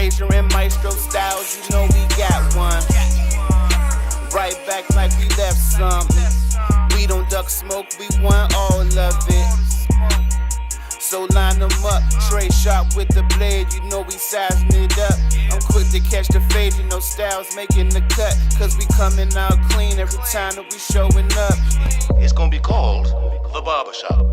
Frazier and Maestro styles, you know we got one. Right back like we left something. We don't duck smoke, we want all of it. So line them up, Trey sharp with the blade, you know we sizing it up. I'm quick to catch the fade, you know Styles making the cut. Cause we coming out clean every time that we showing up. It's gonna be called The Barbershop.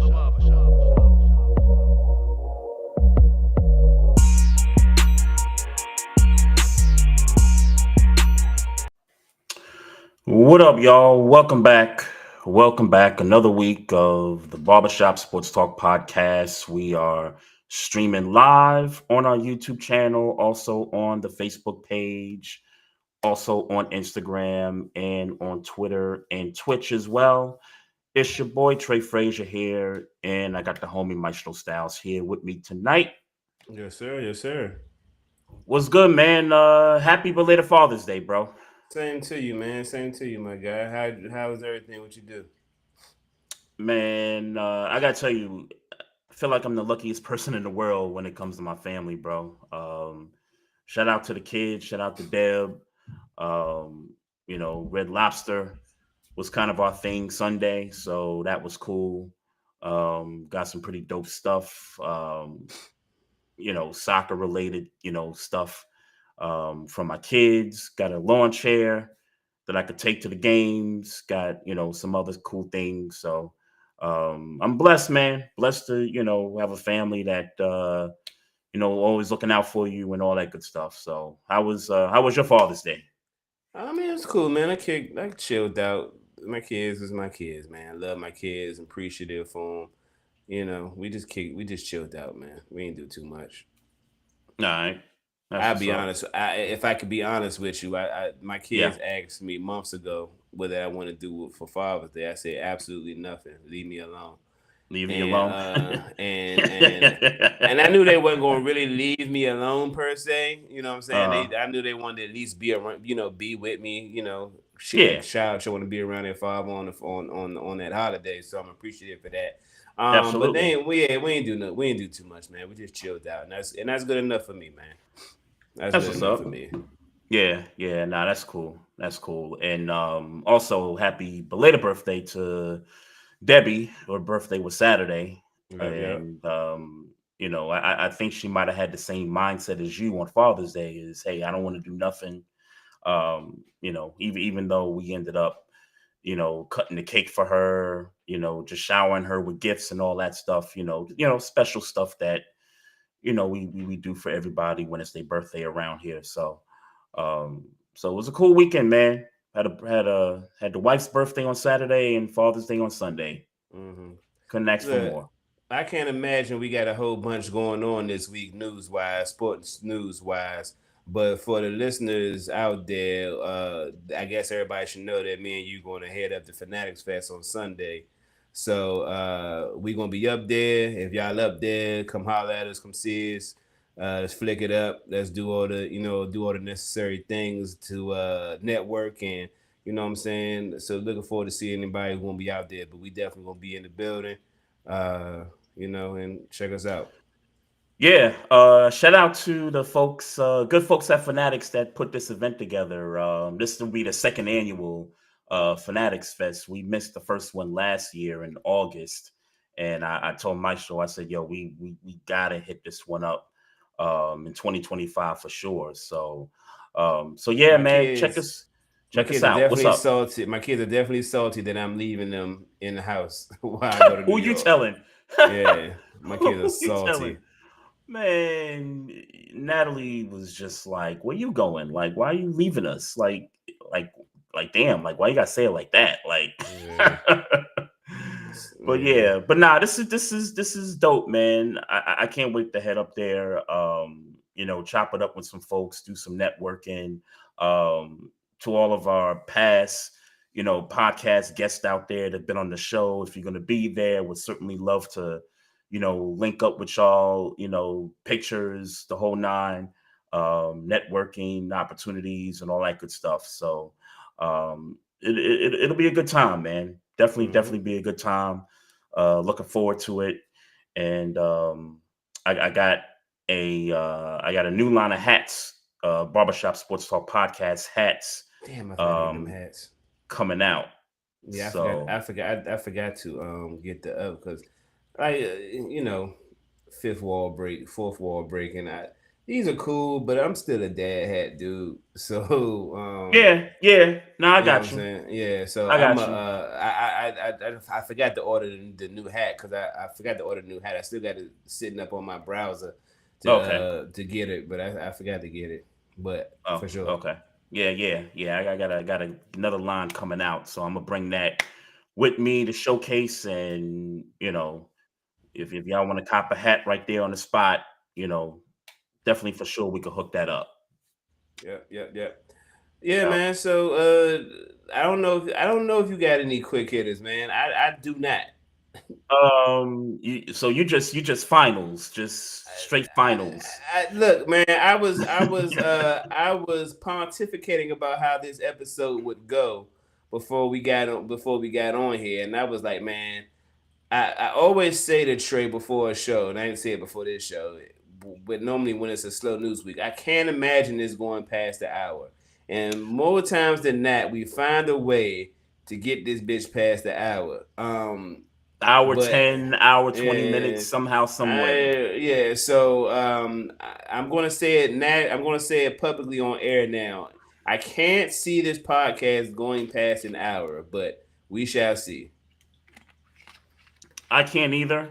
What up, y'all? Welcome back. Welcome back. Another week of the Barbershop Sports Talk podcast. We are streaming live on our YouTube channel, also on the Facebook page, also on Instagram and on Twitter and Twitch as well. It's your boy Trey Frazier here, and I got the homie Maestro Styles here with me tonight. Yes, sir. Yes, sir. What's good, man? Happy belated Father's Day, bro. Same to you, man. Same to you, my guy. How's everything? What you do? Man, I gotta tell you, I feel like I'm the luckiest person in the world when it comes to my family, bro. Shout out to the kids, shout out to Deb. Red Lobster was kind of our thing Sunday, so that was cool. Got some pretty dope stuff. Soccer related, stuff from my kids. Got a lawn chair that I could take to the games. Got, some other cool things. So I'm blessed, man. Blessed to, have a family that always looking out for you and all that good stuff. So how was your Father's Day? I mean, it's cool, man. I chilled out. My kids is my kids, man. I love my kids. I'm appreciative for them. We just chilled out, man. We ain't do too much. All right. I'll be honest. If I could be honest with you, my kids asked me months ago what I want to do for Father's Day. I said absolutely nothing. Leave me alone. Leave me alone. And I knew they weren't going to really leave me alone per se. You know what I'm saying? I knew they wanted to at least be around, be with me. Child want to be around their father on that holiday. So I'm appreciative for that. Absolutely. But we ain't do too much, man. We just chilled out, and that's good enough for me, man. That's good enough for me. Yeah, nah, that's cool. That's cool. And also happy belated birthday to Debbie. Her birthday was Saturday. And I think she might have had the same mindset as you on Father's Day is, hey, I don't want to do nothing. Even though we ended up, cutting the cake for her, just showering her with gifts and all that stuff, special stuff that we do for everybody when it's their birthday around here. So it was a cool weekend, man. Had the wife's birthday on Saturday and Father's Day on Sunday. Mm-hmm. Couldn't ask for more. I can't imagine we got a whole bunch going on this week, sports news wise. But for the listeners out there, I guess everybody should know that me and you going to head up to Fanatics Fest on Sunday. So we gonna be up there. If y'all up there, come holler at us, come see us. Let's flick it up. Let's do all the necessary things to network and you know what I'm saying. So looking forward to seeing anybody who won't be out there, but we definitely gonna be in the building. And check us out. Yeah, shout out to the folks, good folks at Fanatics that put this event together. This will be the second annual Fanatics Fest. We missed the first one last year in August, and I told Maestro, I said, "Yo, we gotta hit this one up in 2025 for sure." So yeah, man, check us out. What's up? Salty. My kids are definitely salty that I'm leaving them in the house while I go to New Who York. you telling? Yeah, my kids are salty. Man, Natalie was just like, "Where you going? Like, why are you leaving us? Like, damn, like, why you gotta say it like that? Like, yeah. but nah, this is dope, man. I can't wait to head up there. Chop it up with some folks, do some networking. To all of our past, podcast guests out there that've been on the show, if you're gonna be there, would certainly love to, link up with y'all. Pictures, the whole nine, networking opportunities and all that good stuff. So it'll be a good time, man. Definitely be a good time. Looking forward to it. And I got I got a new line of hats, Barbershop Sports Talk podcast hats, Damn, I forgot to get them hats coming out. Yeah, So I forgot to get the up because fifth wall break, and these are cool, but I'm still a dad hat dude. So yeah. No, I you know what I'm got you. saying? Yeah. So I I'm got you. I forgot to order the new hat because I forgot to order the new hat. I still got it sitting up on my browser Okay. to get it, but I forgot to get it. But Oh, for sure. okay. Yeah. I got another line coming out, so I'm gonna bring that with me to showcase, and if y'all want to cop a hat right there on the spot, you know, definitely for sure we could hook that up. Yeah. Yeah, man. So I don't know if you got any quick hitters, man. I do not. So you just finals, just straight finals. Look, man, I was pontificating about how this episode would go before we got on here, and I was like, man, I always say to Trey before a show, and I didn't say it before this show, but normally when it's a slow news week, I can't imagine this going past the hour. And more times than not, we find a way to get this bitch past the hour. Hour But 10, hour 20 minutes, yeah, somehow, some way. yeah. So I'm gonna say it now. I'm gonna say it publicly on air now. I can't see this podcast going past an hour, but we shall see. I can't either,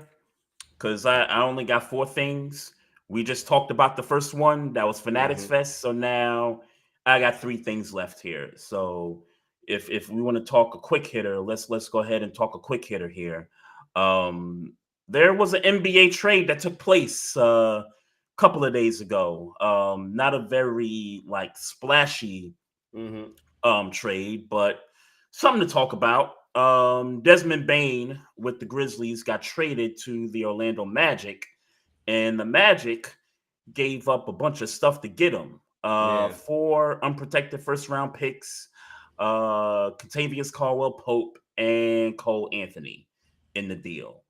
because I only got four things. We just talked about the first one. That was Fanatics Mm-hmm. Fest. So now I got three things left here. So if we want to talk a quick hitter, let's go ahead and talk a quick hitter here. Um, there was an NBA trade that took place a couple of days ago. Not a very splashy Mm-hmm. trade, but something to talk about. Desmond Bain with the Grizzlies got traded to the Orlando Magic, and the Magic gave up a bunch of stuff to get him. Yeah. Four unprotected first round picks, Contavious Caldwell-Pope, and Cole Anthony in the deal.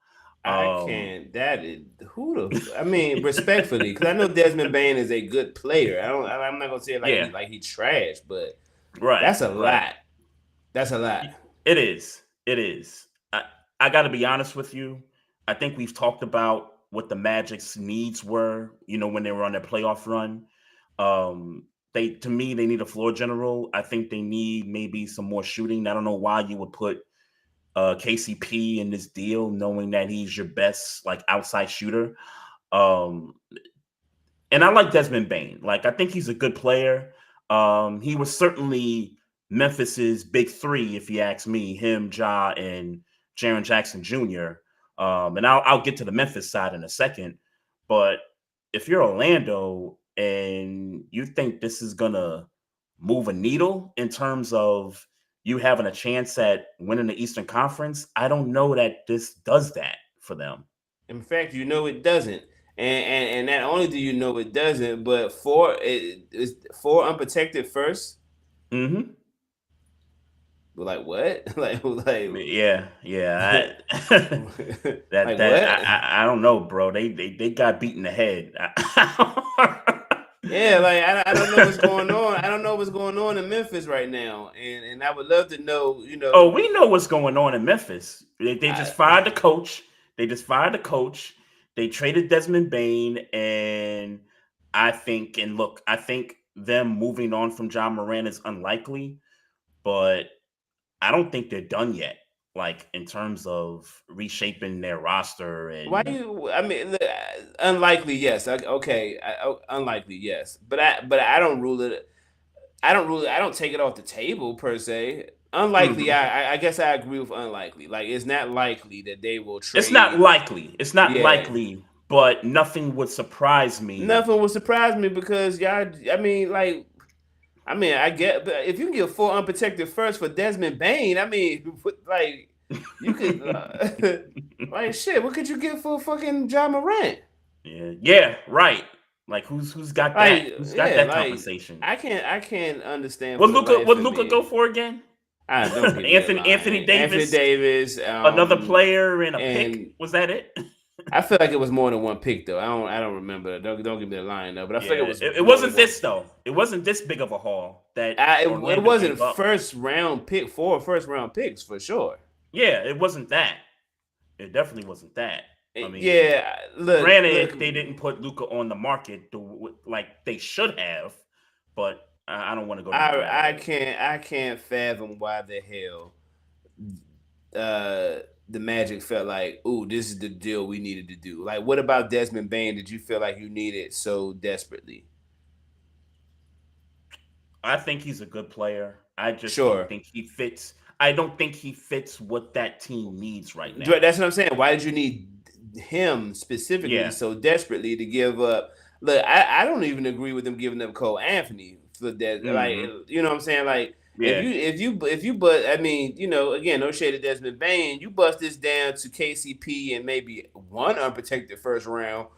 I can't. That is who the. I mean, respectfully, because I know Desmond Bain is a good player. I'm not gonna say it Yeah. like he trash, but Right. that's a lot. That's a lot. It is. It is. I got to be honest with you. I think we've talked about what the Magic's needs were, when they were on their playoff run. To me, they need a floor general. I think they need maybe some more shooting. I don't know why you would put KCP in this deal, knowing that he's your best outside shooter. And I like Desmond Bain. I think he's a good player. He was certainly Memphis's big three, if you ask me, him, Ja, and Jaren Jackson Jr. And I'll get to the Memphis side in a second. But if you're Orlando and you think this is going to move a needle in terms of you having a chance at winning the Eastern Conference, I don't know that this does that for them. In fact, it doesn't. And not only do you know it doesn't, but four unprotected first. Mm-hmm. Like what? like yeah. What? I don't know, bro. They got beat in the head. Yeah, I don't know what's going on. I don't know what's going on in Memphis right now, and I would love to know. Oh, we know what's going on in Memphis. They just fired the coach. They traded Desmond Bain, and I think them moving on from John Moran is unlikely, but I don't think they're done yet. In terms of reshaping their roster, and why you? I mean, unlikely, yes. Okay, unlikely, yes. But I don't rule it. I don't take it off the table per se. Unlikely, I guess I agree with unlikely. It's not likely that they will trade. It's not likely. Likely, but nothing would surprise me. Nothing would surprise me because y'all. I get, but if you can get four unprotected first for Desmond Bain, you could shit. What could you get for fucking John Morant? Yeah, right. Who's got that? Who's got that compensation? I can't understand. What Luka go for again? Don't Anthony Davis. Anthony Davis. Another player and a pick. Was that it? I feel like it was more than one pick though. I don't remember. Don't give me the line though. But I feel like it was. It wasn't this though. It wasn't this big of a haul that It Orlando wasn't gave up. first round picks for sure. Yeah, it wasn't that. It definitely wasn't that. I mean, granted, they didn't put Luka on the market like they should have, but I don't want to go. I can't fathom why the hell the Magic felt like, ooh, this is the deal we needed to do. Like, what about Desmond Bane did you feel like you needed so desperately? I think he's a good player. I just Sure. don't think he fits. I don't think he fits what that team needs right now. That's what I'm saying. Why did you need him specifically so desperately to give up? Look, I don't even agree with them giving up Cole Anthony for that. Like, you know what I'm saying? Like, if you but I mean, you know, again, no shade of Desmond Bane, you bust this down to KCP and maybe one unprotected first round.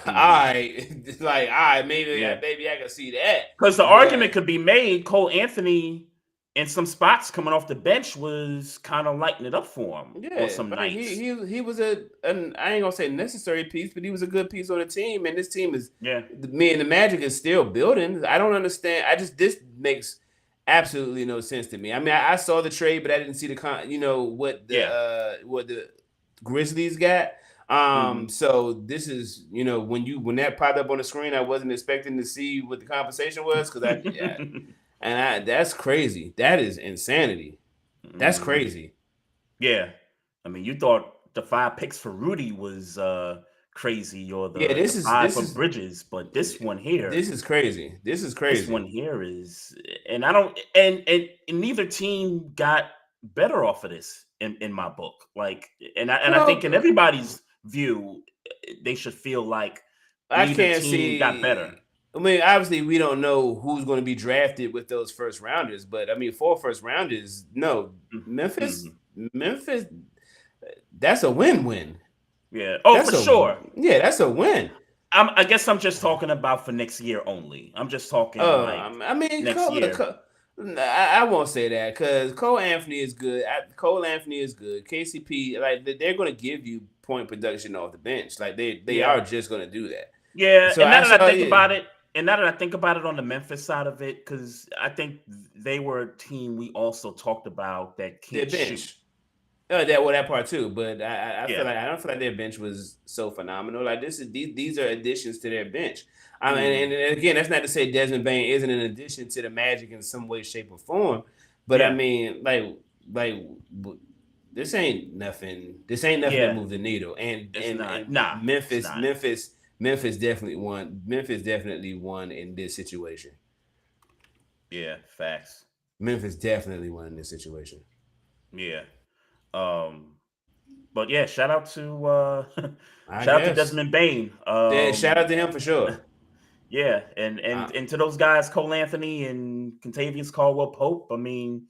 All right, maybe I can see that. Because the argument could be made, Cole Anthony in some spots coming off the bench was kind of lighting it up for him. Yeah, some nights. He was I ain't gonna say necessary piece, but he was a good piece on the team. And this team is me and the Magic is still building. I don't understand. This makes absolutely no sense to me. I mean, I saw the trade, but I didn't see what the Grizzlies got. So this is, when that popped up on the screen, I wasn't expecting to see what the conversation was because that's crazy. That is insanity. That's crazy. Yeah. I mean, you thought the 5 picks for Rudy was crazy or the 5 for Bridges, but this one here. This is crazy. This one here is, and I don't, and neither team got better off of this in my book. Like, I think in everybody's view, they should feel like neither team got better. I mean, obviously, we don't know who's going to be drafted with those first rounders, but I mean, 4 first rounders, no, Memphis, that's a win-win. Yeah. Oh, for sure. Yeah, that's a win. I guess I'm just talking about for next year only. I'm just talking next year. I won't say that because Cole Anthony is good. KCP, like they're going to give you point production off the bench. Like they are just going to do that. Yeah. So and now that I think about it, and now that I think about it on the Memphis side of it, because I think they were a team we also talked about that can't shoot. That part too, but I feel like I don't feel like their bench was so phenomenal. Like these are additions to their bench. I mean, and again, that's not to say Desmond Bane isn't an addition to the Magic in some way, shape, or form. But I mean, like this ain't nothing. This ain't nothing to move the needle. Memphis definitely won. Memphis definitely won in this situation. Yeah, facts. Memphis definitely won in this situation. Yeah. But yeah, shout out to Desmond Bane. Shout out to him for sure. Yeah, and to those guys, Cole Anthony and Kentavious Caldwell-Pope. I mean,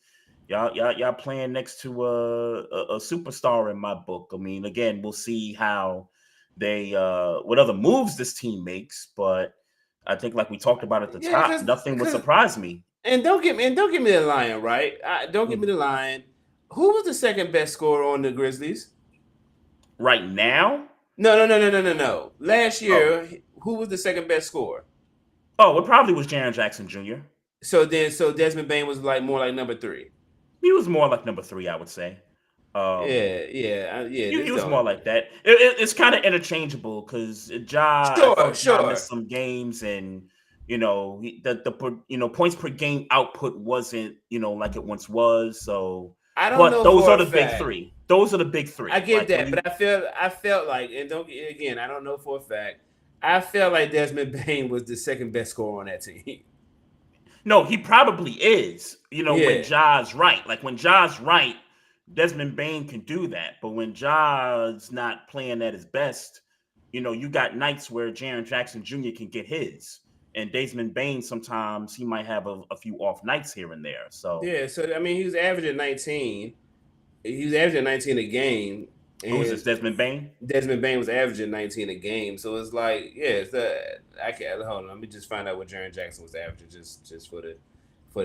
y'all playing next to a superstar in my book. I mean, again, we'll see how they what other moves this team makes, but I think like we talked about at the top, nothing would surprise me. And don't get me the line, right? Don't give me the line. Who was the second best scorer on the Grizzlies? Right now? No. Last year, who was the second best scorer? Oh, it probably was Jaren Jackson Jr. So Desmond Bane was more like number 3. He was more like number 3, I would say. He was more like that. It's kind of interchangeable because Ja missed some games, and the points per game output wasn't like it once was. So I don't know. Those are the big 3. Those are the big 3. I get that, but I felt like, and I don't know for a fact. I felt like Desmond Bane was the second best scorer on that team. No, he probably is. When Ja's right. Like when Ja's right, Desmond Bane can do that. But when Ja's not playing at his best, you got nights where Jaren Jackson Jr. can get his. And Desmond Bane, sometimes he might have a few off nights here and there. So I mean, he was averaging 19. He was averaging 19 a game. Who was this, Desmond Bane? Desmond Bane was averaging 19 a game. So it's like, I can't hold on. Let me just find out what Jaren Jackson was averaging just for the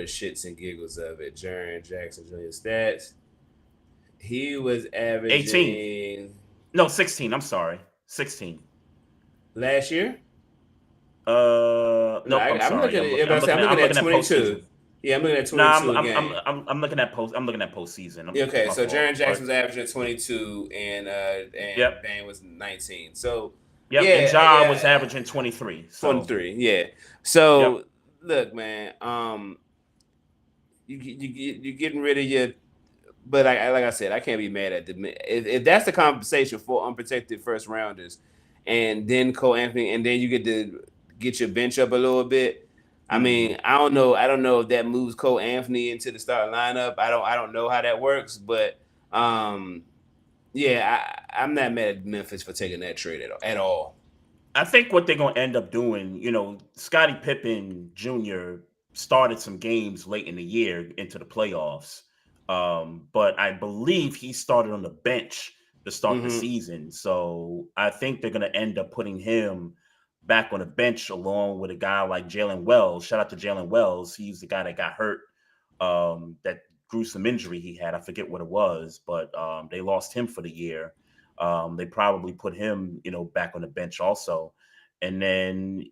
shits and giggles of it. Jaren Jackson Jr. stats. He was averaging 18. No, 16. I'm sorry. 16. Last year? No, Nope. I'm I'm sorry. looking I'm at. looking. I'm looking I'm at. I'm looking at looking at 22. postseason. Yeah, I'm looking at No, 22 again. I'm looking at post. I'm looking at postseason. Yeah, okay, My so fault. Jaren Jackson was averaging 22, and Yep. Bane was 19. So Yep. And yeah, Ja was yeah, averaging 23. So 23. Yeah. yep. So look, man, you getting rid of your. But like I said, I can't be mad at the if that's the compensation for unprotected first rounders, and then Cole Anthony, and then you get to get your bench up a little bit. I Mm-hmm. mean, I don't know. I don't know if that moves Cole Anthony into the starting lineup. I don't know how that works, but yeah, I'm not mad at Memphis for taking that trade at all. I think what they're going to end up doing, Scottie Pippen Jr. started some games late in the year into the playoffs. But I believe he started on the bench to start the Mm-hmm. season. So I think they're going to end up putting him back on the bench along with a guy like Jalen Wells. Shout out to Jalen Wells. He's the guy that got hurt, that gruesome injury he had. I forget what it was, but they lost him for the year. They probably put him, back on the bench also. And then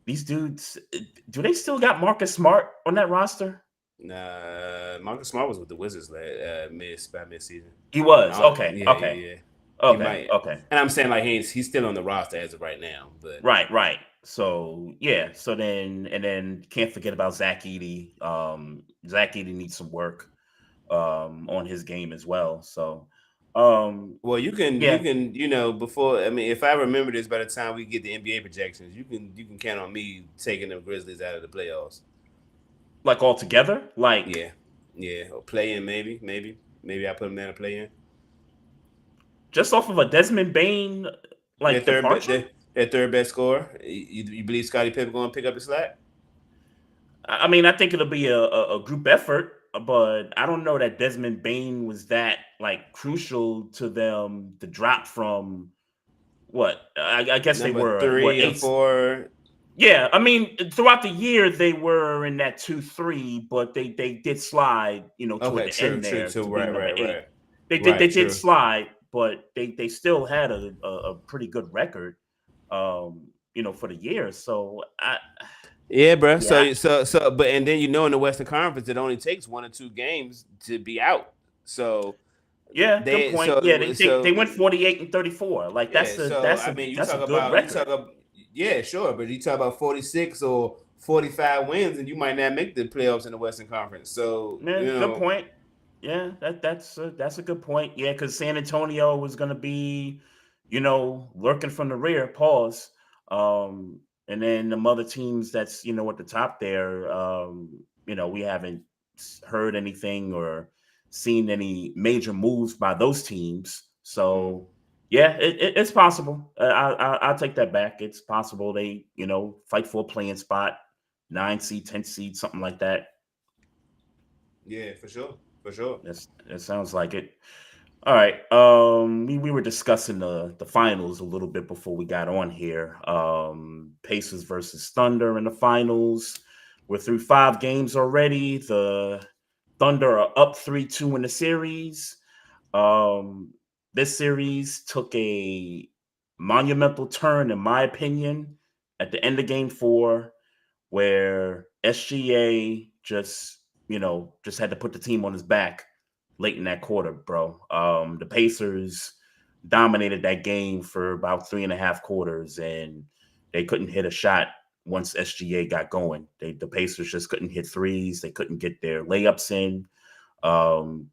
these dudes, do they still got Marcus Smart on that roster? Marcus Smart was with the Wizards mid season. He was. Okay. Yeah, Okay. yeah, yeah. He Okay. might, Okay. and I'm saying like he's still on the roster as of right now, but Right. Right. So yeah. So then can't forget about Zach Edey. Zach Edey needs some work on his game as well. So well, yeah, before, I mean, if I remember this, by the time we get the NBA projections, you can count on me taking the Grizzlies out of the playoffs. like all together, like Yeah, yeah, or play in maybe I put them down to play in. just off of a Desmond Bain Their like departure. their third best scorer. You believe Scottie Pippen going to pick up the slack? I mean, I think it'll be a group effort, but I don't know that Desmond Bain was that like crucial to them to drop from what I guess they Number were what 3 or eight. 4. Yeah, I mean, throughout the year they were in that 2-3, but they did slide, toward Okay, the true, end true, there true. to being Right, number right, 8. right, They right. did True. slide, but they still had a pretty good record, for the year. So Yeah, bro. yeah, But and then in the Western Conference, it only takes 1 or 2 games to be out. So yeah, good they, point. Yeah, they so went 48-34. Like yeah. So I mean, that's a good record. yeah, sure, but you talk about 46 or 45 wins, and you might not make the playoffs in the Western Conference. So Yeah, good point. Yeah, that's a good point. Yeah, because San Antonio was going to be, lurking from the rear. Pause. And then the other teams that's at the top there. We haven't heard anything or seen any major moves by those teams. mm. So yeah, it's possible. I'll take that back. It's possible they fight for a playing spot, 9 seed, 10 seed, something like that. Yeah, for sure, for sure. It sounds like it. All right. We were discussing the finals a little bit before we got on here. Pacers versus Thunder in the finals. We're through 5 games already. The Thunder are up 3-2 in the series. This series took a monumental turn, in my opinion, at the end of game 4, where SGA just had to put the team on his back late in that quarter, bro. The Pacers dominated that game for about 3.5 quarters, and they couldn't hit a shot once SGA got going. The Pacers just couldn't hit threes. They couldn't get their layups in.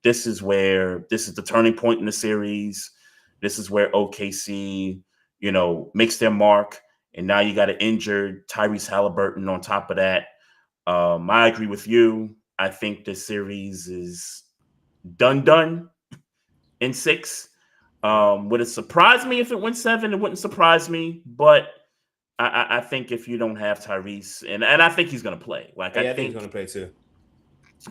This is the turning point in the series. This is where OKC, makes their mark. And now you got an injured Tyrese Halliburton on top of that. I agree with you. I think this series is done in 6. Would it surprise me if it went 7? It wouldn't surprise me, but I think if you don't have Tyrese, and I think he's going to play. Like Yeah, I think he's gonna play too.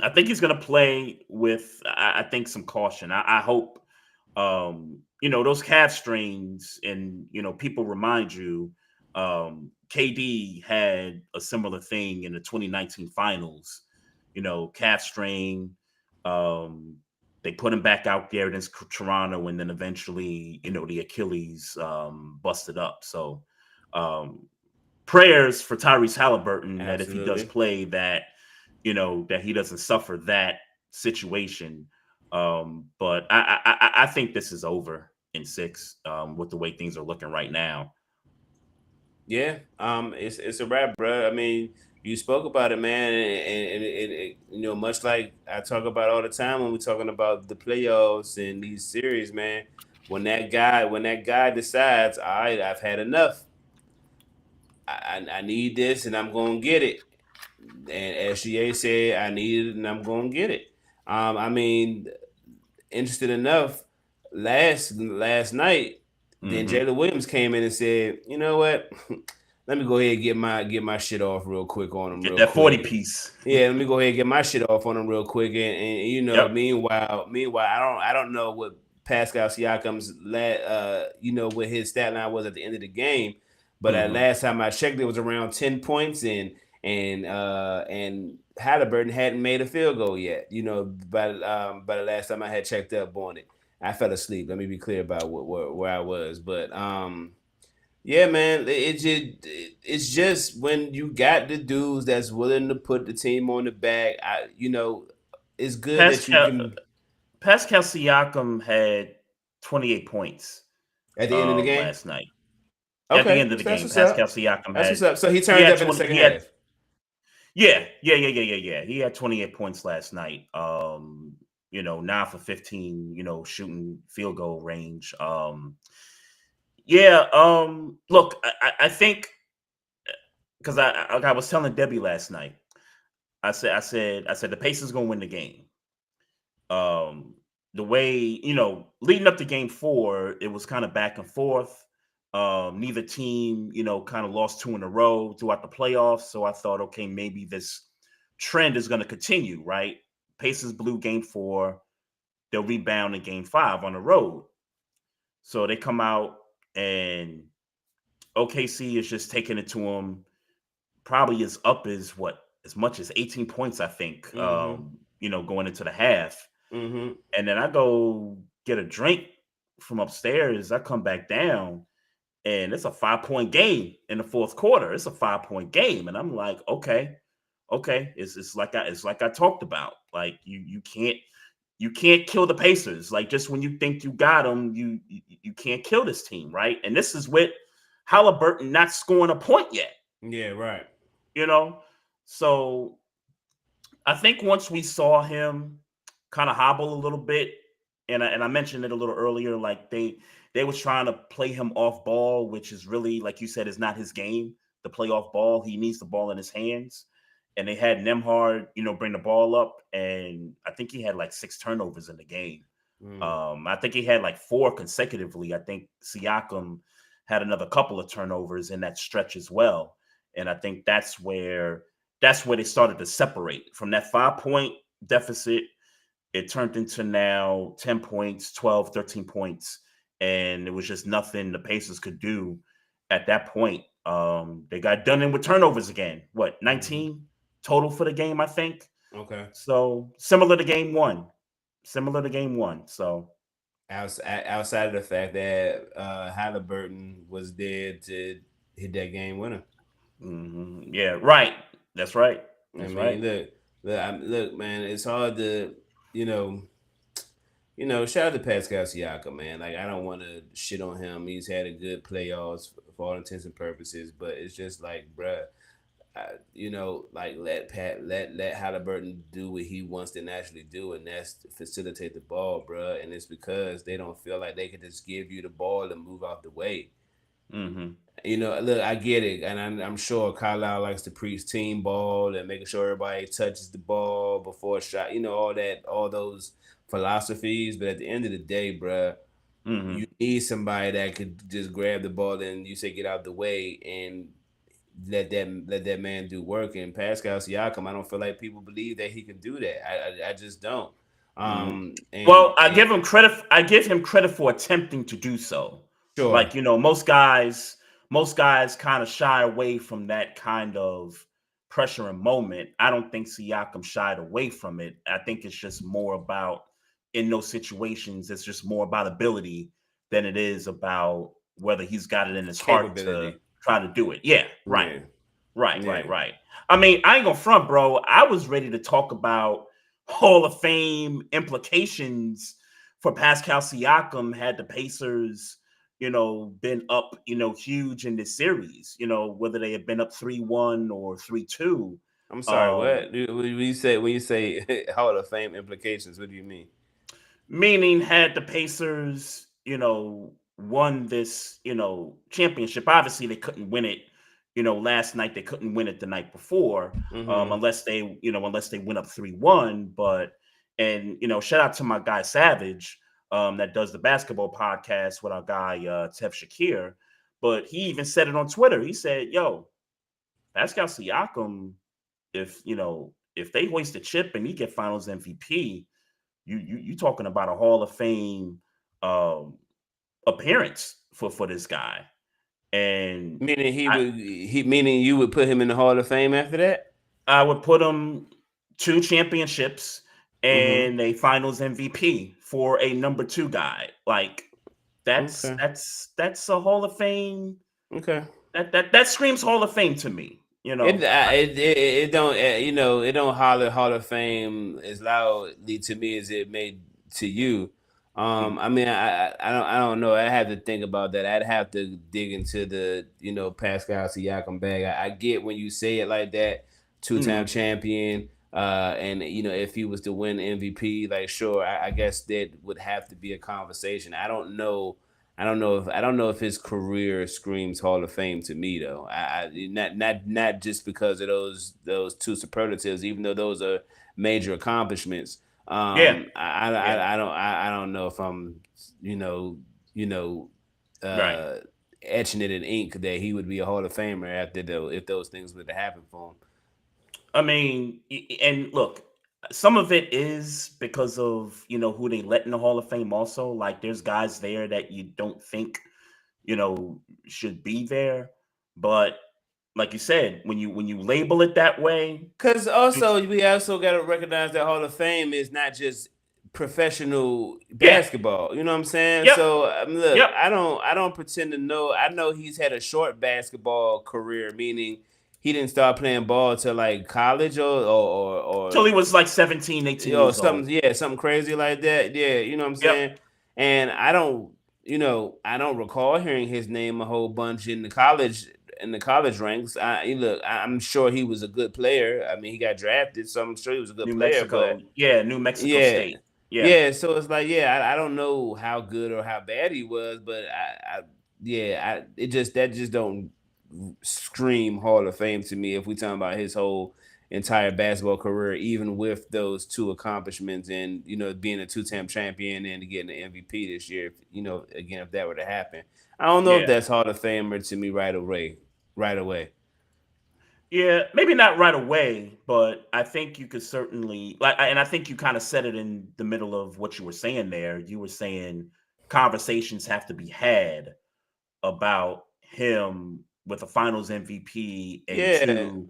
I think he's going to play with, I think, some caution. I hope, those calf strains, and, people remind you, KD had a similar thing in the 2019 finals, calf strain. They put him back out there against Toronto, and then eventually, the Achilles busted up. So prayers for Tyrese Halliburton that if he does Absolutely. play, that that he doesn't suffer that situation. But I think this is over in 6 with the way things are looking right now. Yeah, it's a wrap, bro. I mean, you spoke about it, man, and much like I talk about all the time when we're talking about the playoffs and these series, man. When that guy decides, all right, I've had enough. I need this, and I'm gonna get it. And SGA said, I need it, and I'm gonna get it. I mean, interested enough, last night, then Mm-hmm. Jalen Williams came in and said, you know what? Let me go ahead and get my shit off real quick on him Get real that 40 quick. piece. Yeah, let me go ahead and get my shit off on him real quick. And Yep. meanwhile, I don't know what Pascal Siakam's what his stat line was at the end of the game, but at Mm-hmm. last time I checked, it was around 10 points, and Halliburton hadn't made a field goal yet. By the last time I had checked up on it, I fell asleep. Let me be clear about where I was, but yeah, man, it's just when you got the dudes that's willing to put the team on the back. It's good that you Pascal can Pascal Siakam had 28 points at the end of the game. last night. At the Okay, end of the that's game, what's Pascal up. Siakam That's what's had up. So he he turned had up in the 20 second he had half. yeah. He had 28 points last night. 9 for 15, shooting field goal range. Yeah, look, I think because I was telling Debbie last night, I said the Pacers gonna win the game. Um, the way, leading up to game 4, it was kind of back and forth. Neither team, kind of lost 2 in a row throughout the playoffs. So I thought, okay, maybe this trend is going to continue, right? Pacers blew game 4. They'll rebound in game 5 on the road. So they come out and OKC is just taking it to them. Probably as up as much as 18 points, I think, Mm-hmm. going into the half. Mm-hmm. And then I go get a drink from upstairs. I come back down, and it's a 5-point game in the fourth quarter. It's a 5-point game, and I'm like, okay. It's like I talked about. Like you can't kill the Pacers. Like just when you think you got them, you can't kill this team, right? And this is with Halliburton not scoring a point yet. Yeah, right. You know, so I think once we saw him kind of hobble a little bit, and I mentioned it a little earlier, like they was trying to play him off ball, which is really, like you said, is not his game. To play off ball, he needs the ball in his hands. And they had Nemhard, bring the ball up, and I think he had like 6 turnovers in the game. Mm. I think he had like 4 consecutively. I think Siakam had another couple of turnovers in that stretch as well. And I think that's where they started to separate from that 5-point deficit. It turned into now 10 points, 12, 13 points. And it was just nothing the Pacers could do at that point. They got done in with turnovers again. What, 19 total for the game, I think? Okay. So similar to game 1. So Outside of the fact that Halliburton was there to hit that game winner. yeah, right. That's right. I That's mean, right. look, man. It's hard to, you know, shout out to Pascal Siakam, man. Like, I don't want to shit on him. He's had a good playoffs for all intents and purposes, but it's just like, bruh, like let Halliburton do what he wants to naturally do, and that's facilitate the ball, bruh. And it's because they don't feel like they can just give you the ball and move out the way. Mm-hmm. Look, I get it, and I'm sure Carlisle likes to preach team ball and making sure everybody touches the ball before a shot. All those philosophies. But at the end of the day, bruh, Mm-hmm. you need somebody that could just grab the ball and you say get out the way and let that man do work. And Pascal Siakam, I don't feel like people believe that he can do that. I just don't. Mm-hmm. And, Well, I and give him credit. I give him credit for attempting to do so. sure, Like, most guys kind of shy away from that kind of pressure and moment. I don't think Siakam shied away from it. I think it's just more about in those situations, it's just more about ability than it is about whether he's got it in his heart to Capability. try to do it. Yeah, right. Yeah. Right, Yeah. right. I mean, I ain't gonna front, bro. I was ready to talk about Hall of Fame implications for Pascal Siakam had the Pacers, been up, huge in this series, whether they had been up 3-1 or 3-2. I'm sorry, what? When you say Hall of Fame implications, what do you mean? Meaning had the Pacers, won this, championship. Obviously, they couldn't win it, last night. They couldn't win it the night before, unless they went up 3-1. And shout out to my guy Savage, that does the basketball podcast with our guy Tev Shakir. But he even said it on Twitter. He said, "Yo, Pascal Siakam, if they hoist a chip and he get Finals MVP." You talking about a Hall of Fame appearance for this guy, and meaning you would put him in the Hall of Fame after that? I would put him 2 championships and a Finals MVP for a number 2 guy. Like that's a Hall of Fame. Okay, that screams Hall of Fame to me. It don't holler Hall of Fame as loudly to me as it may to you. I mean, I don't know. I have to think about that. I'd have to dig into the Pascal Siakam bag. I get when you say it like that, 2-time champion. And if he was to win MVP, like sure, I guess that would have to be a conversation. I don't know if his career screams Hall of Fame to me though. Not just because of those 2 superlatives, even though those are major accomplishments. I don't know if I'm etching it in ink that he would be a Hall of Famer if those things would have happened for him. I mean, and look, some of it is because of who they let in the Hall of Fame. Also, like there's guys there that you don't think should be there, but like you said, when you label it that way, because we also got to recognize that Hall of Fame is not just professional basketball. You know what I'm saying? Yep. So look, Yep. I don't pretend to know. I know he's had a short basketball career, meaning he didn't start playing ball till like college or till he was like 17, 18 years something old. Something crazy like that. Yeah, you know what I'm saying? And I don't recall hearing his name a whole bunch in the college ranks. I'm sure he was a good player. I mean, he got drafted, so I'm sure he was a good player. New Mexico State. Yeah. So it's like, I don't know how good or how bad he was, but that just don't scream Hall of Fame to me if we talking about his whole entire basketball career, even with those 2 accomplishments and being a 2-time champion and getting an MVP this year. Again, if that were to happen, I don't know if that's Hall of Famer to me right away. Yeah, maybe not right away, but I think you could certainly and I think you kind of said it in the middle of what you were saying there. You were saying conversations have to be had about him with a Finals MVP and 2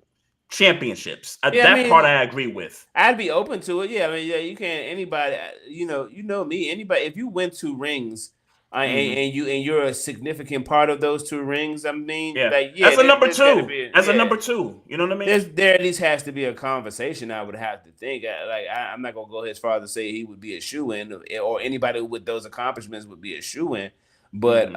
championships. Part I agree with. I'd be open to it. Yeah, I mean, you can't. Anybody, you know me. Anybody, if you win 2 rings, and you're a significant part of those 2 rings, I mean, as a number 2, a number 2, you know what I mean? There at least has to be a conversation. I would have to think. I'm not gonna go as far as to say he would be a shoo-in, or anybody with those accomplishments would be a shoo-in. But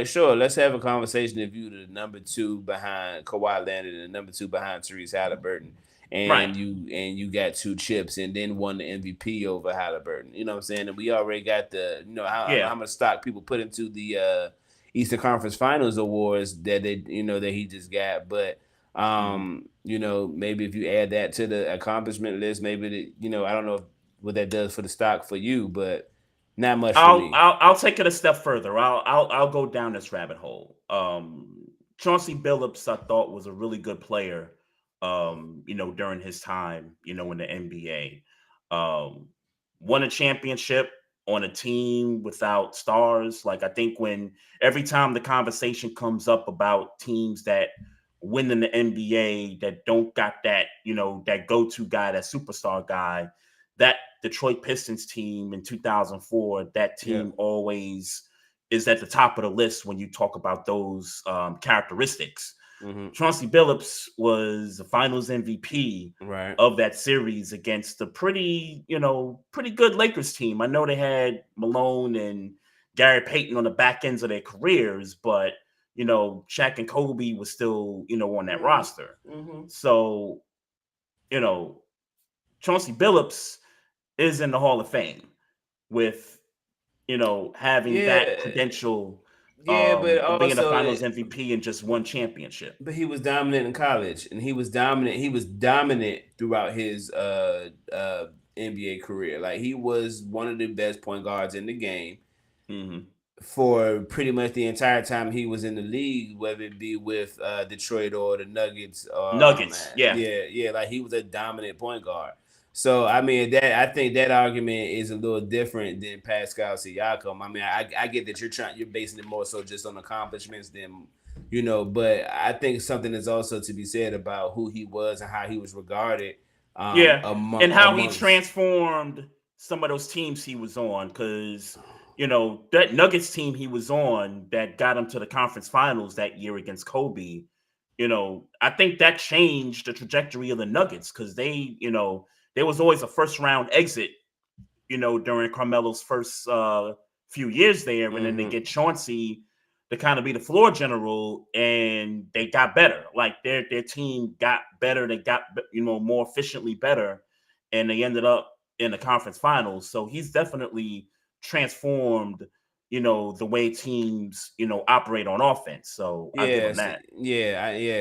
sure, let's have a conversation if you're the number 2 behind Kawhi Leonard and the number 2 behind Tyrese Halliburton, and you got 2 chips and then won the MVP over Halliburton. You know what I'm saying? And we already got the how much stock people put into the Eastern Conference Finals awards that that he just got. But maybe if you add that to the accomplishment list, maybe I don't know what that does for the stock for you, but not much for me. I'll take it a step further. I'll go down this rabbit hole. Chauncey Billups, I thought, was a really good player. During his time, in the NBA, won a championship on a team without stars. Like I think every time the conversation comes up about teams that win in the NBA that don't got that, that go-to guy, that superstar guy, that Detroit Pistons team in 2004, that team always is at the top of the list when you talk about those characteristics. Chauncey Billups was the Finals MVP of that series against a pretty good Lakers team. I know they had Malone and Gary Payton on the back ends of their careers, but Shaq and Kobe was still on that roster. So Chauncey Billups is in the Hall of Fame with having that credential. But of being a also Finals MVP and just one championship. But he was dominant in college, and he was dominant. He was dominant throughout his NBA career. Like, he was one of the best point guards in the game for pretty much the entire time he was in the league, whether it be with Detroit or the Nuggets. Like, he was a dominant point guard. So I mean, I think that argument is a little different than Pascal Siakam. I mean, I get that you're basing it more so just on accomplishments than but I think something is also to be said about who he was and how he was regarded. And how he transformed some of those teams he was on, because that Nuggets team he was on that got him to the conference finals that year against Kobe. I think that changed the trajectory of the Nuggets, because they there was always a first round exit, during Carmelo's first few years there, and then they get Chauncey to kind of be the floor general, and they got better. Like, their team got better. They got more efficiently better, and they ended up in the conference finals. So he's definitely transformed the way teams operate on offense. So I give him that.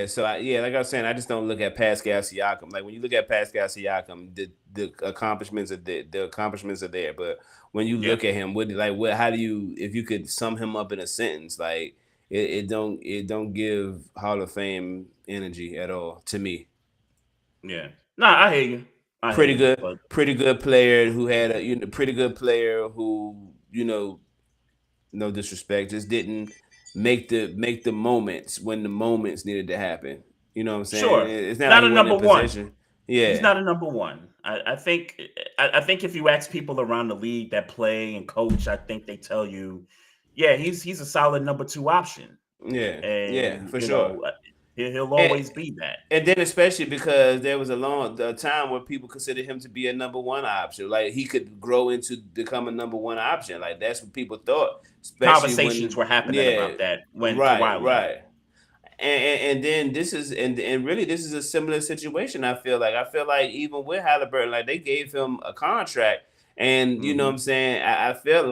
So like I was saying, I just don't look at Pascal Siakam. Like, when you look at Pascal Siakam, the accomplishments are there. The accomplishments are there, but when you look at him, how do you, if you could sum him up in a sentence, like, it don't give Hall of Fame energy at all to me. Yeah, I hear you. Pretty good player who had a pretty good player who no disrespect, just didn't make the moments when the moments needed to happen. You know what I'm saying? Sure. It's not like a number one. Yeah, he's not a number one. I think if you ask people around the league that play and coach, I think they tell you, he's a solid number two option. For sure. He'll always be that. And then, especially because there was a time where people considered him to be a number one option. Like, he could grow into become a number one option. Like, that's what people thought. Conversations were happening about that when Kawhi left. And then this is really this is a similar situation. I feel like even with Halliburton, like, they gave him a contract, and you know what I'm saying. I feel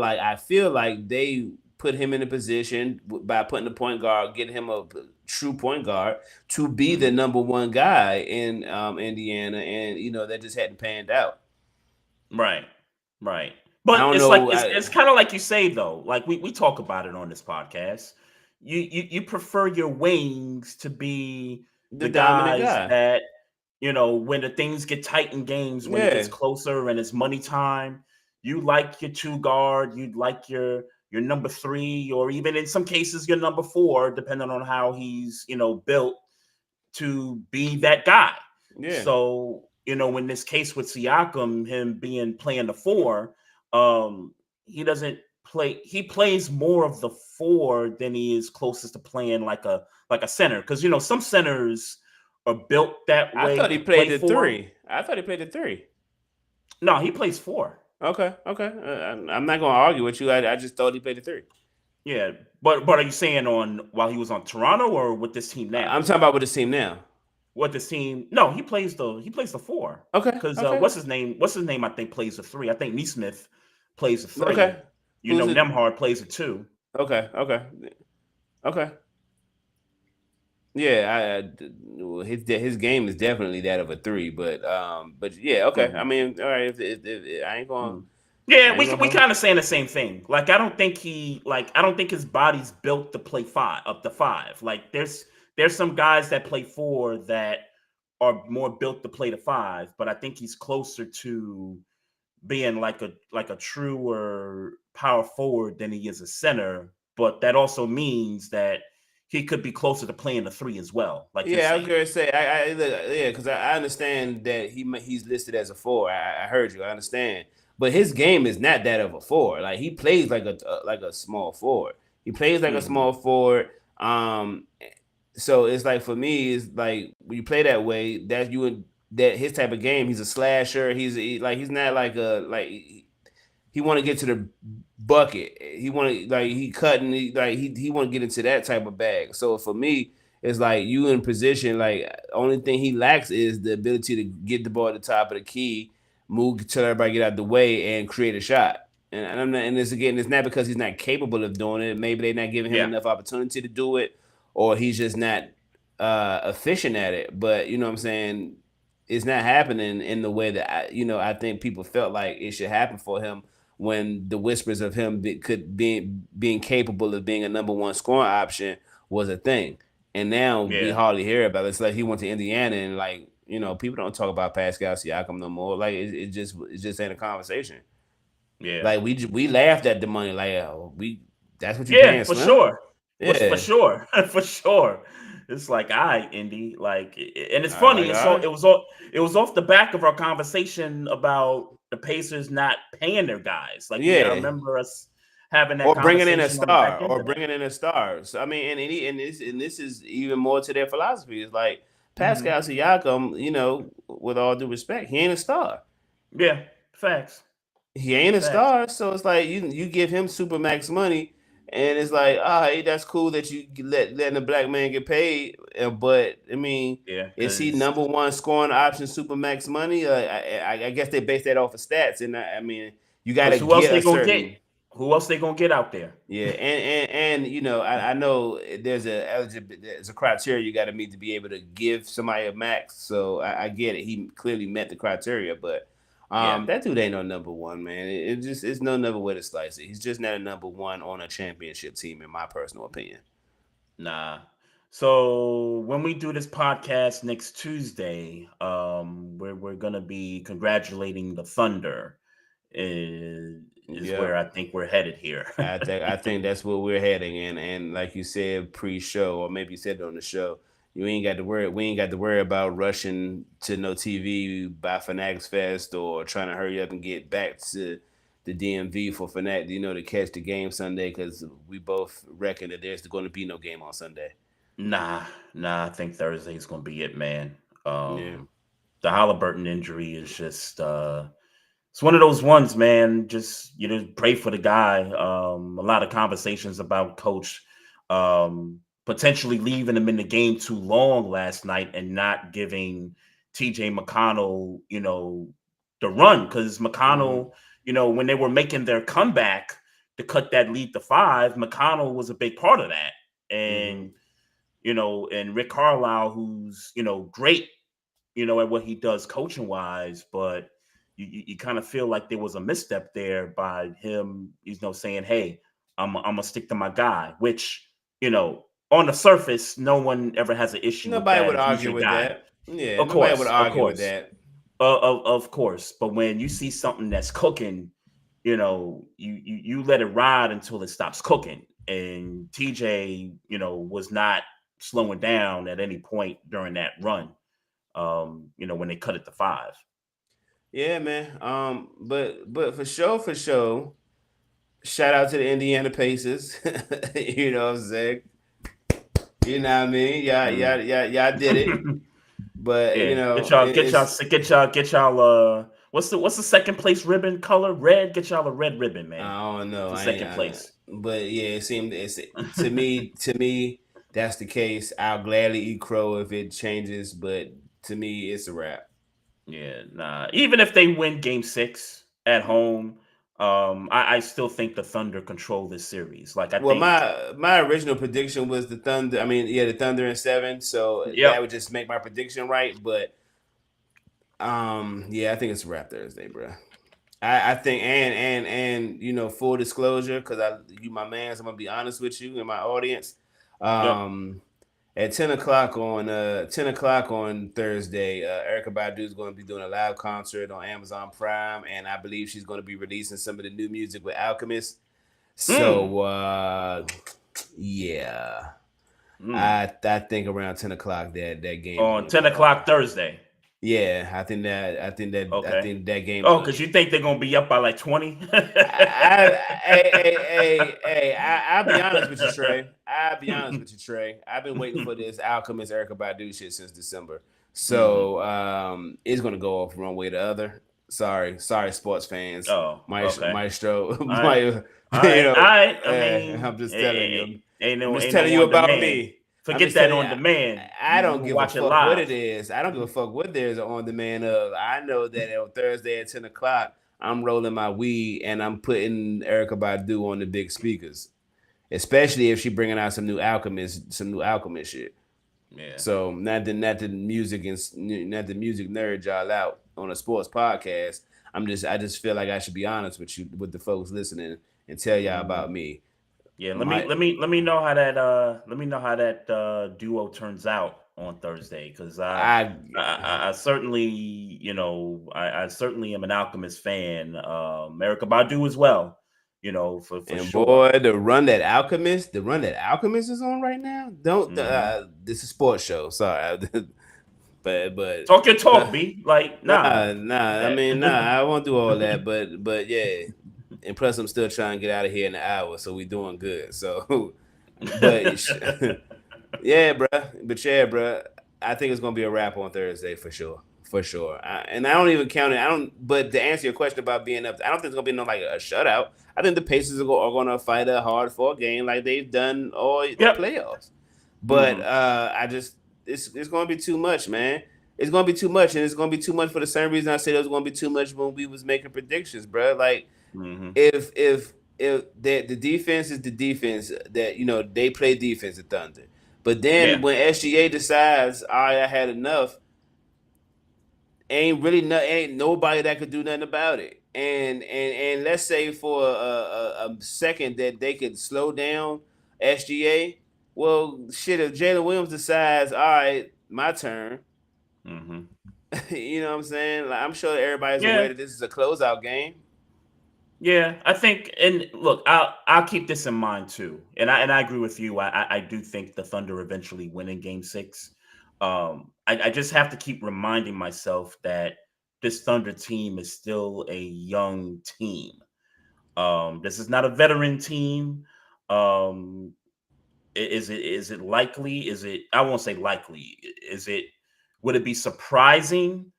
like they put him in a position by putting the point guard, getting him a true point guard to be the number one guy in Indiana, and that just hadn't panned out. Right. But it's kind of like you say, though. Like, we talk about it on this podcast. You prefer your wings to be the guys that when the things get tight in games, when it gets closer and it's money time, you like your two guard, you'd like your number three, or even in some cases your number four, depending on how he's built to be that guy. So in this case with Siakam, him playing the four, he doesn't play. He plays more of the four than he is closest to playing like a center, because some centers are built that way. I thought he played the three. No, he plays four. Okay. I'm not going to argue with you. I just thought he played the three. Yeah, but are you saying while he was on Toronto or with this team now? I'm talking about with this team now. What this team? No, he plays the four. Okay. Because what's his name? I think plays the three. I think Neesmith plays the three. Okay. Nembhard plays the two. Okay. Yeah, his game is definitely that of a three, but yeah, okay. I mean, all right. If I ain't going. Yeah, we kind of saying the same thing. Like, I don't think his body's built to play up to five. Like, there's some guys that play four that are more built to play the five, but I think he's closer to being like a truer power forward than he is a center. But that also means that he could be closer to playing the 3 as well. Like you're Yeah, I was saying. gonna say, because I understand that he's listed as a 4. I heard you, I understand, but his game is not that of a 4. Like he plays like a small forward. He plays like a small forward. So it's like for me, it's like when you play that way, that his type of game. He's a slasher. He's not like he want to get to the bucket. He want to he cutting. He want to get into that type of bag. So for me, it's like you in position. Like only thing he lacks is the ability to get the ball at the top of the key, move till everybody get out the way, and create a shot. And I'm not. And it's not because he's not capable of doing it. Maybe they're not giving him enough opportunity to do it, or he's just not efficient at it. But you know what I'm saying. It's not happening in the way that I think people felt like it should happen for him when the whispers of him being capable of being a number 1 scoring option was a thing. And now we hardly hear about it. It's like he went to Indiana and people don't talk about Pascal Siakam no more. Like it just ain't a conversation. Yeah. Like we laughed at the money. Like that's what you paying for Slim? sure. Yeah. For sure. For sure. It's like, Indy. Like, and it's funny. Like, It was off the back of our conversation about the Pacers not paying their guys. Like, I remember us having that or conversation bringing in a star. So I mean, and this is even more to their philosophy. It's like Pascal Siakam. With all due respect, he ain't a star. Yeah, facts. He ain't a star, so it's like you give him super max money. And it's like, hey, that's cool that you letting a black man get paid, but I mean, is he number 1 scoring option super max money? I guess they base that off of stats, and I mean, you got to get a certain. Who else they gonna get out there? Yeah, and I know there's a criteria you got to meet to be able to give somebody a max. So I get it. He clearly met the criteria, but. That dude ain't no number 1, man. It's no number way to slice it. He's just not a number 1 on a championship team, in my personal opinion. Nah. So when we do this podcast next Tuesday, we're gonna be congratulating the Thunder. Is where I think we're headed here. I think that's where we're heading, and like you said pre-show, or maybe you said it on the show. We ain't got to worry about rushing to no TV by Fanatics Fest or trying to hurry up and get back to the DMV for Fanatic, to catch the game Sunday, because we both reckon that there's going to be no game on Sunday. Nah, I think Thursday is going to be it, man. The Halliburton injury is just it's one of those ones, man. Just pray for the guy. A lot of conversations about Coach potentially leaving him in the game too long last night and not giving TJ McConnell, the run, because McConnell, when they were making their comeback to cut that lead to 5, McConnell was a big part of that. And, and Rick Carlisle, who's, great, at what he does coaching wise, but you kind of feel like there was a misstep there by him, saying, hey, I'm gonna stick to my guy, which, on the surface, no one ever has an issue. Nobody with would argue with that. Yeah, nobody would argue with that. Of course, but when you see something that's cooking, you let it ride until it stops cooking. And TJ, was not slowing down at any point during that run. When they cut it to 5. Yeah, man. But for sure, shout out to the Indiana Pacers. You know what I'm saying? You know what I mean? Y'all did it. But get y'all what's the second place ribbon color? Red. Get y'all a red ribbon, man. I don't know. Second place. But yeah, it seemed to me that's the case. I'll gladly eat crow if it changes, but to me it's a wrap. Yeah, nah. Even if they win game 6 at home, I still think the Thunder control this series. Like my original prediction was the Thunder. I mean, the Thunder in 7. So that would just make my prediction right. But I think it's a wrap Thursday, bro. I think and full disclosure, because my mans, I'm gonna be honest with you and my audience. At 10 o'clock on Thursday, Erykah Badu is going to be doing a live concert on Amazon Prime, and I believe she's going to be releasing some of the new music with Alchemist. So, yeah. I think around 10 o'clock that game On 10 o'clock Thursday. Yeah, I think Okay. that game. Oh, because you think they're gonna be up by like 20? I'll be honest with you, Trey. I've been waiting for this Alchemist Erykah Badu shit since December. So it's gonna go off one way or the other. Sorry, sports fans. Oh, okay. Maestro, All right. All right. I mean, I'm just telling you. I'm just telling you about me. Forget that on demand. I don't give a watch fuck what it is. I don't give a fuck what there's on demand of. I know that on Thursday at 10 o'clock, I'm rolling my weed and I'm putting Erykah Badu on the big speakers, especially if she bringing out some new Alchemist shit. Yeah. So not the music nerd y'all out on a sports podcast. I just feel like I should be honest with you, with the folks listening, and tell y'all about me. Yeah, let me know how that duo turns out on Thursday, because I certainly I certainly am an Alchemist fan. Erykah Badu as well, for sure. Boy, the run that Alchemist is on right now. This is a sports show. Sorry, but talk your talk, B. Like nah. I mean, I won't do all that, but yeah. And plus, I'm still trying to get out of here in an hour, so we doing good. So, but yeah, bro. I think it's gonna be a wrap on Thursday for sure. And I don't even count it. But to answer your question about being up, I don't think it's gonna be like a shutout. I think the Pacers are gonna fight a hard-fought game like they've done all the playoffs. But it's gonna be too much, man. It's gonna be too much, and it's gonna be too much for the same reason I said it was gonna be too much when we was making predictions, bro. Like. If the defense is the defense that they play defense at Thunder, but then when SGA decides, all right, I had enough, ain't nobody that could do nothing about it. And let's say for a second that they could slow down SGA. Well, shit, if Jalen Williams decides, all right, my turn. You know what I'm saying? Like, I'm sure everybody's aware that this is a closeout game. Yeah, I think, and look, I'll keep this in mind too, and I agree with you. I do think the Thunder eventually win in Game 6. I just have to keep reminding myself that this Thunder team is still a young team. This is not a veteran team. Is it likely? I won't say likely. Would it be surprising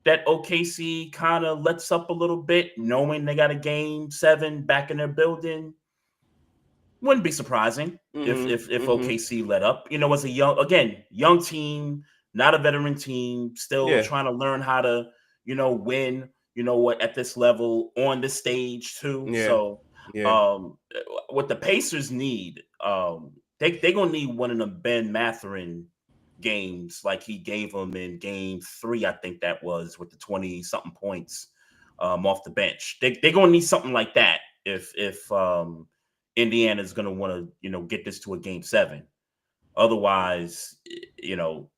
that OKC kind of lets up a little bit, knowing they got a Game 7 back in their building? Wouldn't be surprising if OKC let up. As a young team, not a veteran team, still trying to learn how to, win, at this level on this stage too. Yeah. So what the Pacers need, they're gonna need one of them Ben Mathurin games like he gave them in Game 3, I think that was, with the 20-something points off the bench. They're gonna need something like that if Indiana's gonna want to get this to a Game 7. Otherwise, you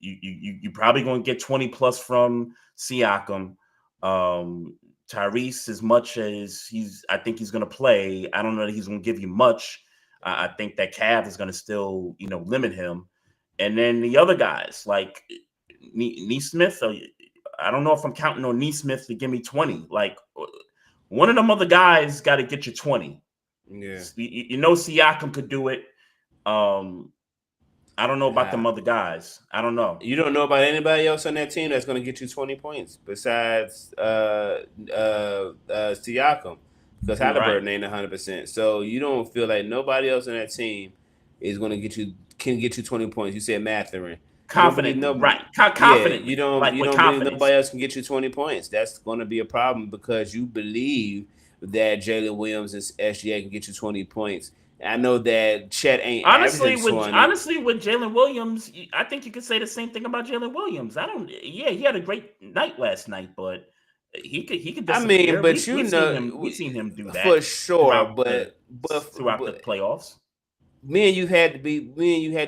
probably gonna get 20 plus from Siakam. Tyrese, as much as I think he's gonna play, I don't know that he's gonna give you much. I think that Cav is gonna still limit him. And then the other guys like Nesmith, I don't know if I'm counting on Nesmith to give me 20. Like, one of them other guys got to get you 20. Yeah, Siakam could do it. I don't know about them other guys. I don't know. You don't know about anybody else on that team that's going to get you 20 points besides Siakam, because Halliburton ain't 100%. So you don't feel like nobody else on that team is going to can get you 20 points. You said Mathurin. Confident, right? Confident. Yeah, you don't believe nobody else can get you 20 points. That's going to be a problem because you believe that Jalen Williams and SGA can get you 20 points. I know that Chet ain't honestly with Jalen Williams. I think you could say the same thing about Jalen Williams. He had a great night last night, but he could disappear. I mean, but we've seen him do that for sure. Throughout the playoffs. Me and you had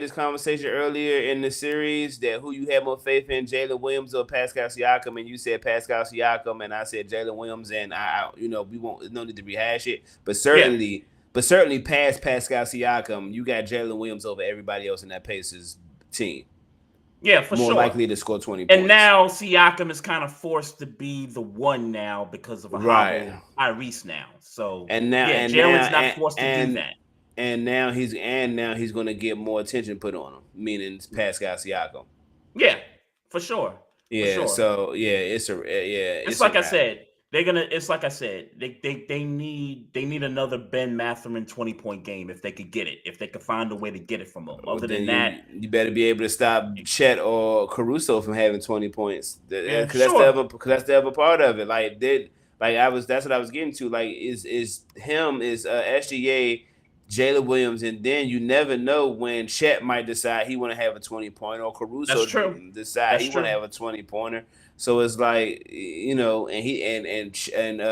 this conversation earlier in the series that who you had more faith in, Jalen Williams or Pascal Siakam, and you said Pascal Siakam, and I said Jalen Williams, and I we won't no need to rehash it, but certainly but certainly past Pascal Siakam, you got Jalen Williams over everybody else in that Pacers team. Yeah, for More sure. likely to score 20 And points. now Siakam is kind of forced to be the one now because of a hobbled Tyrese now. So Jalen's not forced to do that. And now he's going to get more attention put on him, meaning Pascal Siakam. Yeah, for sure. Yeah, for sure. So it's like I said. It's like I said. They need another Ben Mathurin 20-point game if they could get it. If they could find a way to get it from him. Other than that, you better be able to stop Chet or Caruso from having 20 points. Because that's the other part of it. That's what I was getting to. Like is SGA, Jalen Williams, and then you never know when Chet might decide he want to have a 20-pointer or Caruso decide he want to have a 20-pointer. So it's like, and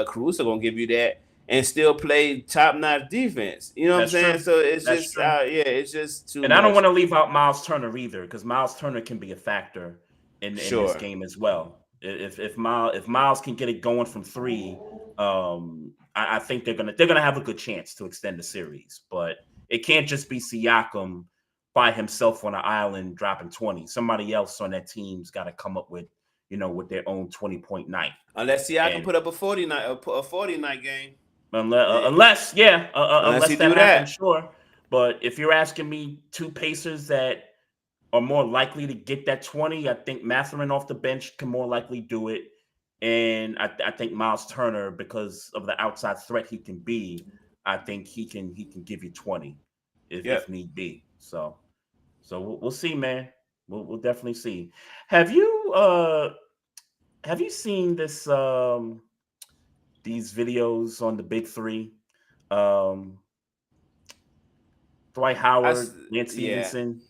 Caruso gonna give you that and still play top-notch defense. You know what I'm saying? True. So it's it's just too. And much. I don't want to leave out Miles Turner either, because Miles Turner can be a factor in this game as well. If Miles can get it going from three, I think they're gonna have a good chance to extend the series. But it can't just be Siakam by himself on an island dropping 20. Somebody else on that team's got to come up with their own 20-point night. Unless Siakam put up a 40-night game. Unless that happens, sure. But if you're asking me two Pacers that are more likely to get that 20, I think Mathurin off the bench can more likely do it. And I think Miles Turner, because of the outside threat he can be, I think he can give you 20 if need be. So we'll see, man. We'll definitely see. Have you seen this these videos on the Big Three? Dwight Howard, Lance Stevenson.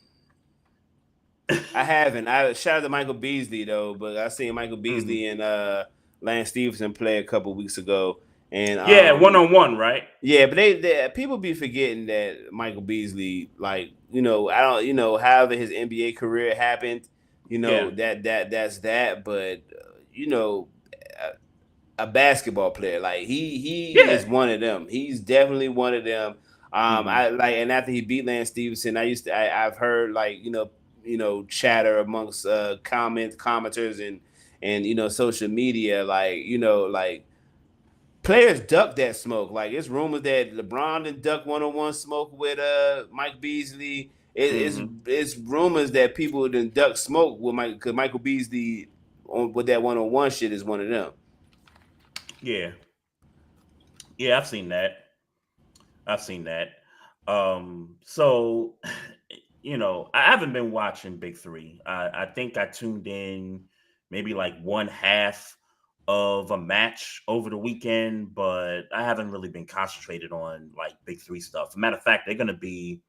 I haven't. I shout out to Michael Beasley though, but I seen Michael Beasley and Lance Stevenson play a couple weeks ago, and 1-on-1, right? Yeah, but they people be forgetting that Michael Beasley, however his NBA career happened, that's that, but a basketball player, like he is one of them. He's definitely one of them. And after he beat Lance Stevenson, I've heard chatter amongst commenters and social media, players duck that smoke. Like it's rumors that LeBron done duck 1-on-1 smoke with Mike Beasley. It's rumors that people done duck smoke with because Michael Beasley with that 1-on-1 shit is one of them. Yeah, I've seen that. So I haven't been watching Big Three. I think I tuned in maybe like one half of a match over the weekend, but I haven't really been concentrated on like Big Three stuff. Matter of fact, they're gonna be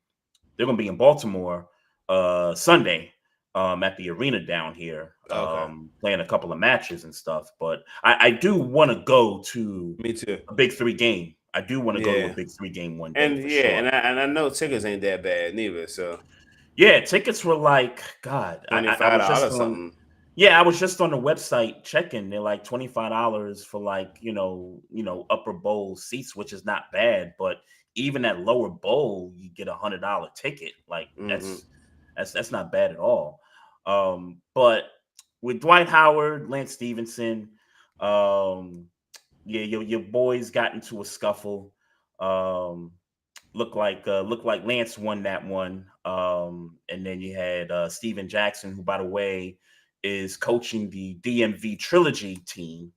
in Baltimore Sunday at the arena down here, playing a couple of matches and stuff. But I do want to go to a Big Three game. I do want to go to a Big Three game one day. And sure. and I know tickets ain't that bad neither. So tickets were like $25 or something. Yeah, I was just on the website checking. They're like $25 for upper bowl seats, which is not bad. But even at lower bowl, you get $100 ticket. Like that's not bad at all. But with Dwight Howard, Lance Stevenson, your boys got into a scuffle. Looked like Lance won that one. And then you had Steven Jackson, who, by the way, is coaching the DMV Trilogy team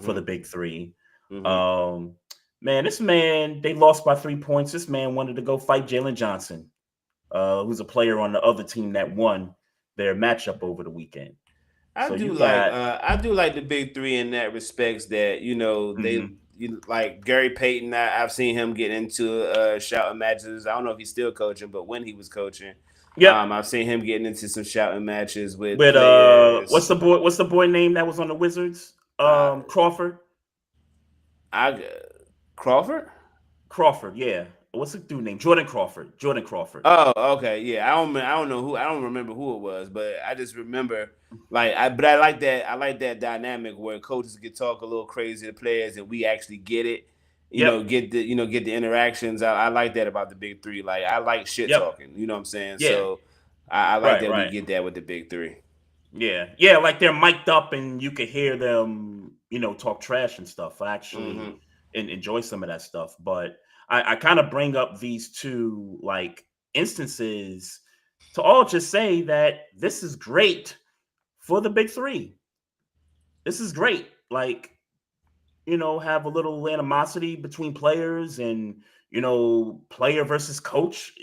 for the Big Three. This man, they lost by 3 points. This man wanted to go fight Jalen Johnson, who's a player on the other team that won their matchup over the weekend. I do like the Big Three in that respects that they like Gary Payton. I've seen him get into shouting matches. I don't know if he's still coaching, but when he was coaching, I've seen him getting into some shouting matches with players. What's the boy name that was on the Wizards? Crawford. Crawford, yeah. What's the dude name? Jordan Crawford. Oh, okay, yeah. I don't remember who it was, but I just remember I like that. I like that dynamic where coaches can talk a little crazy to players, and we actually get it. get the interactions. I like that about the big three. Like I like shit Yep. talking. You know what I'm saying? Yeah. So I like Right. that we Right. get that with the big three. Yeah. Like they're mic'd up and you could hear them, talk trash and stuff. I actually enjoy some of that stuff. But I kind of bring up these two like instances to all just say that this is great for the big three. This is great. Like, have a little animosity between players and, player versus coach,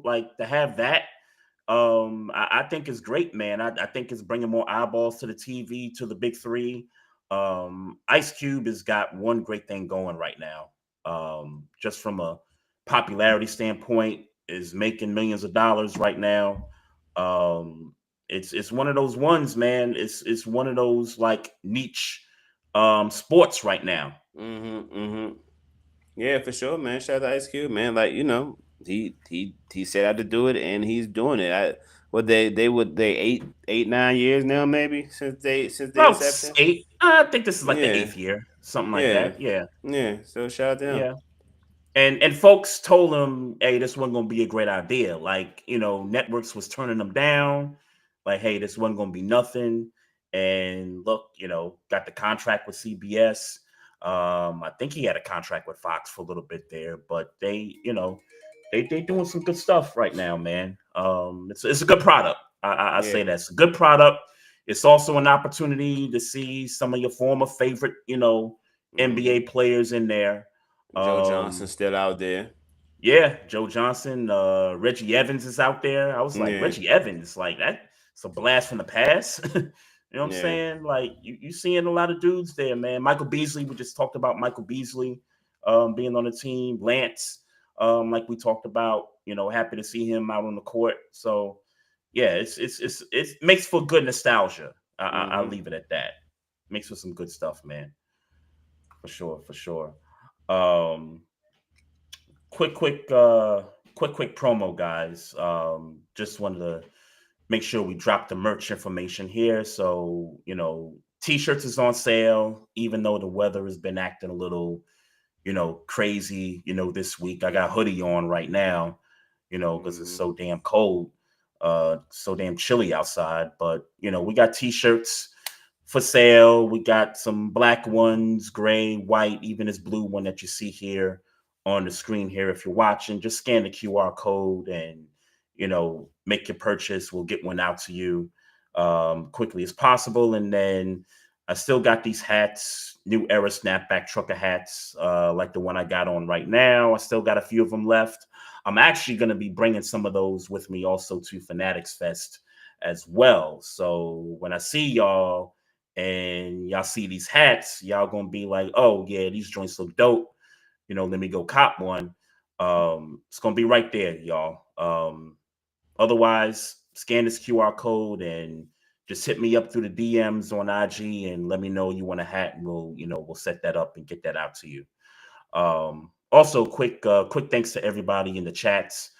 like to have that. I think is great, man. I think it's bringing more eyeballs to the TV, to the big three. Ice Cube has got one great thing going right now. Just from a popularity standpoint, is making millions of dollars right now. It's one of those ones, man. It's one of those like niche sports right now. Yeah, for sure, man. Shout out to Ice Cube, man. Like he set out to do it and he's doing it. They 8 9 years now maybe since their About inception. 8. I think this is like the Yeah, 8th year, something like yeah, that. Yeah, yeah. So shout out to him. yeah. And folks told him, hey, this wasn't gonna be a great idea. Like, networks was turning them down. Like, hey, this wasn't gonna be nothing. And look, got the contract with CBS. I think he had a contract with Fox for a little bit there, but they doing some good stuff right now, man. It's a good product. I say that it's a good product. It's also an opportunity to see some of your former favorite, NBA players in there. Joe Johnson still out there. Yeah, Joe Johnson, Reggie Evans is out there. I was like, Yeah, Reggie Evans, like that. It's a blast from the past. You know what I'm yeah. saying? Like you seeing a lot of dudes there, man. Michael Beasley, we just talked about Michael Beasley being on the team. Lance, like we talked about, happy to see him out on the court. So yeah, it makes for good nostalgia. I'll leave it at that. Makes for some good stuff, man. For sure. Quick promo, guys. Just wanted to make sure we drop the merch information here. So, t-shirts is on sale, even though the weather has been acting a little, crazy, this week. I got hoodie on right now, because it's so damn cold, so damn chilly outside. But, we got t-shirts for sale. We got some black ones, gray, white, even this blue one that you see here on the screen here. If you're watching, just scan the QR code and, make your purchase. We'll get one out to you quickly as possible. And then I still got these hats, new era snapback trucker hats, like the one I got on right now. I still got a few of them left. I'm actually going to be bringing some of those with me also to Fanatics Fest as well. So when I see y'all and y'all see these hats, y'all going to be like, oh yeah, these joints look dope. Let me go cop one. It's going to be right there, y'all. Otherwise, scan this QR code and just hit me up through the DMs on IG and let me know you want a hat, and we'll set that up and get that out to you. Also, quick thanks to everybody in the chats,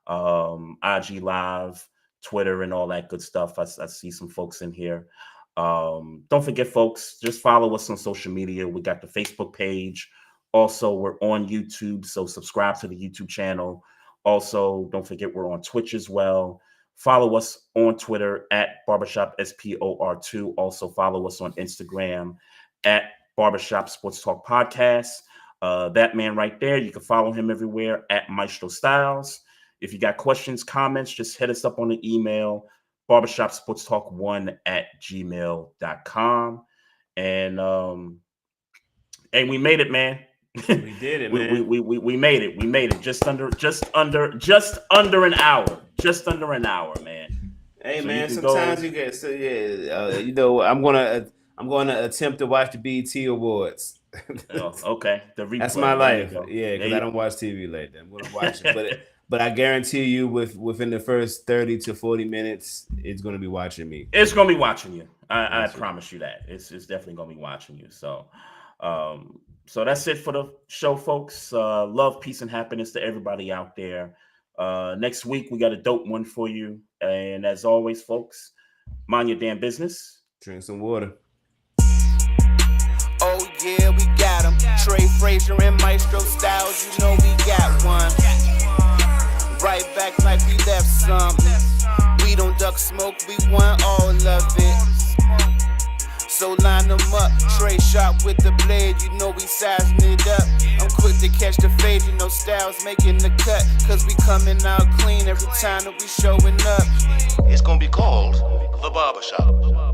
IG Live, Twitter, and all that good stuff. I see some folks in here. Don't forget, folks, just follow us on social media. We got the Facebook page. Also, we're on YouTube, so subscribe to the YouTube channel. Also, don't forget we're on Twitch as well. Follow us on Twitter at Barbershop SPOR2. Also, follow us on Instagram at Barbershop Sports Talk Podcast. That man right there, you can follow him everywhere at Maestro Styles. If you got questions, comments, just hit us up on the email, barbershopsportstalk1@gmail.com. And we made it, man. We did it, man. We made it. We made it just under an hour. Just under an hour, man. Hey, so man. Sometimes you get I'm gonna attempt to watch the BET Awards. Okay, the replay. That's my life. Yeah, because I don't watch TV like that. I'm gonna watch it, but I guarantee you, within the first 30 to 40 minutes, it's gonna be watching me. It's gonna be watching you. I promise you that. It's definitely gonna be watching you. So, so that's it for the show, folks. Love, peace, and happiness to everybody out there. Next week, we got a dope one for you. And as always, folks, mind your damn business. Drink some water. Oh, yeah, we got 'em. Trey, Frazier, and Maestro styles, you know we got one. Right back like we left something. We don't duck smoke, we want all of it. So line them up, Trey sharp with the blade, you know we sizing it up. I'm quick to catch the fade, you know Styles making the cut. Cause we coming out clean every time that we showing up. It's gonna be called The Barbershop.